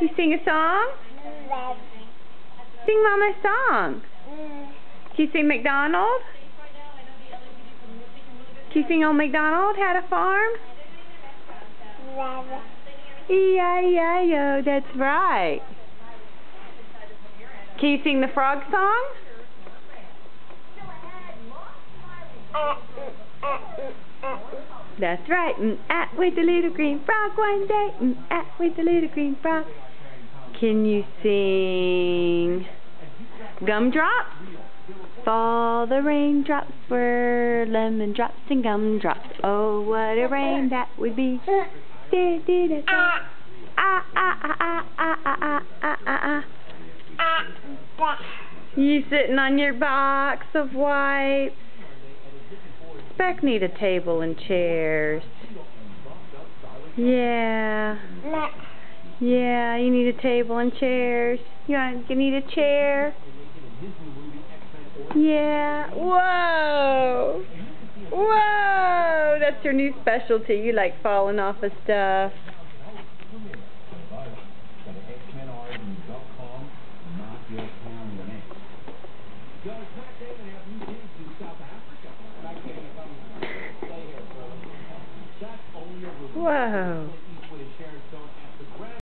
You sing a song? Sing Mama a song. Can you sing MacDonald? Can you sing Old MacDonald had a farm? E-I-E-I-O, that's right. Can you sing the frog song? That's right. With the little green frog one day. With the little green frog. Can you sing Gumdrops? Fall the raindrops were lemon drops and gumdrops. Oh, what a rain that would be. You sitting on your box of wipes. Speck need a table and chairs. Yeah. Yeah, you need a table and chairs. You need a chair? Yeah. Whoa! Whoa! That's your new specialty. You like falling off of stuff.